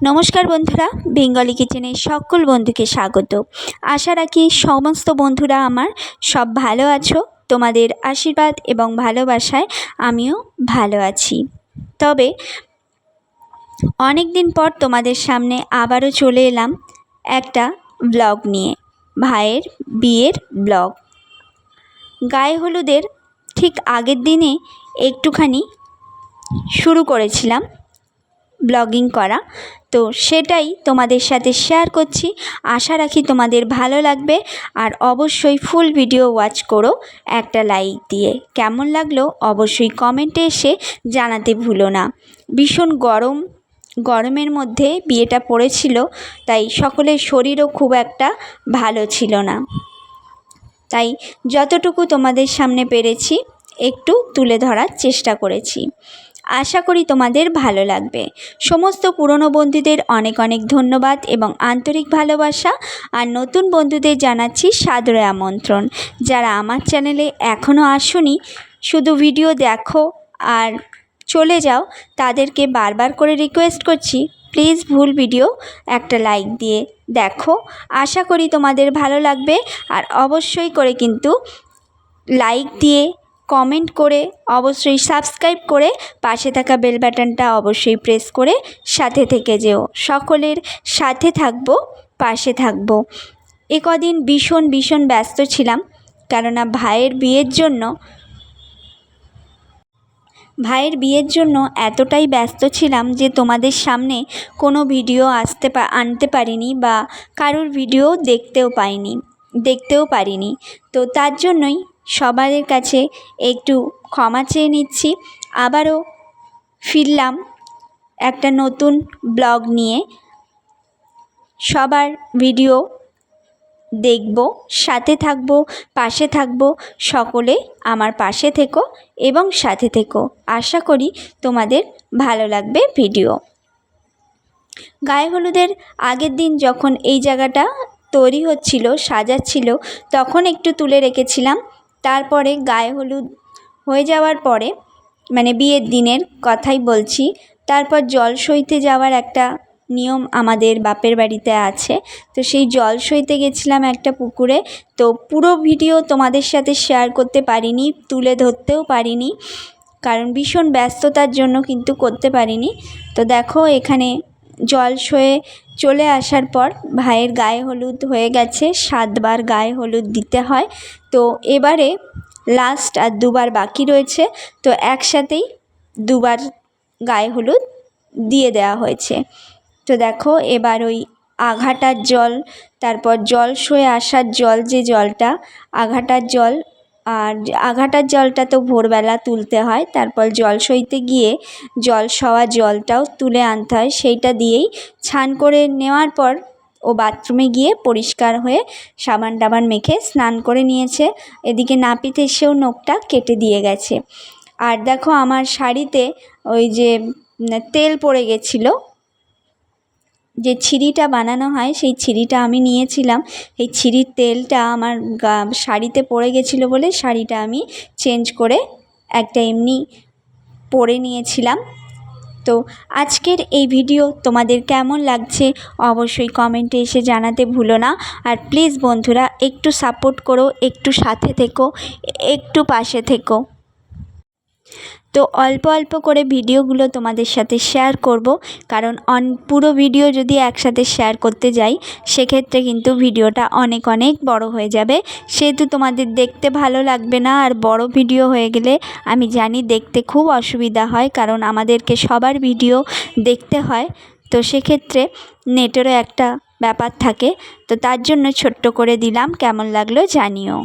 নমস্কার বন্ধুরা, বেঙ্গলি কিচেনে সকল বন্ধুকে স্বাগত। আশা রাখি সমস্ত বন্ধুরা আমার সব ভালো আছো। তোমাদের আশীর্বাদ এবং ভালোবাসায় আমিও ভালো আছি। তবে অনেক দিন পর তোমাদের সামনে আবারও চলে এলাম একটা ব্লগ নিয়ে, ভাইয়ের বিয়ের ব্লগ। গায়ে হলুদের ঠিক আগের দিনে একটুখানি শুরু করেছিলাম ব্লগিং করা, তো সেটাই তোমাদের সাথে শেয়ার করছি। আশা রাখি তোমাদের ভালো লাগবে, আর অবশ্যই ফুল ভিডিও ওয়াচ করো একটা লাইক দিয়ে। কেমন লাগলো অবশ্যই কমেন্টে এসে জানাতে ভুলো না। ভীষণ গরমের মধ্যে বিয়েটা পড়েছিল, তাই সকলের শরীরও খুব একটা ভালো ছিল না, তাই যতটুকু তোমাদের সামনে পেরেছি একটু তুলে ধরার চেষ্টা করেছি। আশা করি তোমাদের ভালো লাগবে। সমস্ত পুরনো বন্ধুদের অনেক অনেক ধন্যবাদ এবং আন্তরিক ভালোবাসা, আর নতুন বন্ধুদের জানাচ্ছি সাদরে আমন্ত্রণ। যারা আমার চ্যানেলে এখনও আসোনি, শুধু ভিডিও দেখো আর চলে যাও, তাদেরকে বারবার করে রিকোয়েস্ট করছি, প্লিজ ফুল ভিডিও একটা লাইক দিয়ে দেখো। আশা করি তোমাদের ভালো লাগবে, আর অবশ্যই করে কিন্তু লাইক দিয়ে কমেন্ট করে অবশ্যই সাবস্ক্রাইব করে পাশে থাকা বেল বাটনটা অবশ্যই প্রেস করে সাথে থেকে যেও। সকলের সাথে থাকবো, পাশে থাকবো। কদিন ভীষণ ব্যস্ত ছিলাম, কেননা ভাইয়ের বিয়ের জন্য এতটাই ব্যস্ত ছিলাম যে তোমাদের সামনে কোনো ভিডিও আনতে পারিনি, বা কারোর ভিডিও দেখতেও পারিনি। তো তার জন্যই সবার কাছে একটু ক্ষমা চেয়ে নিচ্ছি। আবারও ফিরলাম একটা নতুন ব্লগ নিয়ে। সবার ভিডিও দেখব, সাথে থাকব, পাশে থাকব। সকলে আমার পাশে থেকো এবং সাথে থেকো। আশা করি তোমাদের ভালো লাগবে ভিডিও। গায়ে হলুদের আগের দিন যখন এই জায়গাটা তৈরি হচ্ছিল, সাজাচ্ছিল, তখন একটু তুলে রেখেছিলাম। তারপরে গায়ে হলুদ হয়ে যাওয়ার পরে, মানে বিয়ের দিনের কথাই বলছি, তারপর জল সইতে যাওয়ার একটা নিয়ম আমাদের বাপের বাড়িতে আছে। তো সেই জল সইতে গেছিলাম একটা পুকুরে। তো পুরো ভিডিও তোমাদের সাথে শেয়ার করতে পারিনি, তুলে ধরতেও পারিনি, কারণ ভীষণ ব্যস্ততার জন্য কিন্তু করতে পারিনি। তো দেখো, এখানে জল সয়ে চলে আসার পর ভাইয়ের গায়ে হলুদ হয়ে গেছে। 7 বার গায়ে হলুদ দিতে হয়। তো এবারে লাস্ট আর 2 বার বাকি রয়েছে, তো একসাথেই 2 বার গায়ে হলুদ দিয়ে দেওয়া হয়েছে। তো দেখো, এবার ওই আঘাটার জল, তারপর জল সয়ে আসার জল, যে জলটা আঘাটার জল, আর আঘাটার জলটা তো ভোরবেলা তুলতে হয়, তারপর জল সইতে গিয়ে জল সওয়া জলটাও তুলে আনতে হয়। সেইটা দিয়েই স্নান করে নেওয়ার পর ও বাথরুমে গিয়ে পরিষ্কার হয়ে সাবান টাবান মেখে স্নান করে নিয়েছে। এদিকে নাপিত এসেও নখটা কেটে দিয়ে গেছে। আর দেখো, আমার শাড়িতে ওই যে তেল পড়ে গেছিলো, যে ছিরিটা বানানো হয় সেই ছিরিটা আমি নিয়েছিলাম। এই ছিরির তেলটা আমার শাড়িতে পড়ে গেছিলো বলে শাড়িটা আমি চেঞ্জ করে একটা এমনি পরে নিয়েছিলাম। তো আজকের এই ভিডিও তোমাদের কেমন লাগছে অবশ্যই কমেন্টে এসে জানাতে ভুলো না। আর প্লিজ বন্ধুরা, একটু সাপোর্ট করো, একটু সাথে থেকো, একটু পাশে থেকো। তো অল্প অল্প করে ভিডিওগুলো তোমাদের সাথে শেয়ার করব, কারণ পুরো ভিডিও যদি একসাথে শেয়ার করতে যাই সেক্ষেত্রে কিন্তু ভিডিওটা অনেক বড় হয়ে যাবে। সেহেতু তোমাদের দেখতে ভালো লাগবে না, আর বড় ভিডিও হয়ে গেলে আমি জানি দেখতে খুব অসুবিধা হয়, কারণ আমাদেরকে সবার ভিডিও দেখতে হয়। তো সেক্ষেত্রে নেটেরও একটা ব্যাপার থাকে। তো তার জন্য ছোট্ট করে দিলাম, কেমন লাগলো জানিও।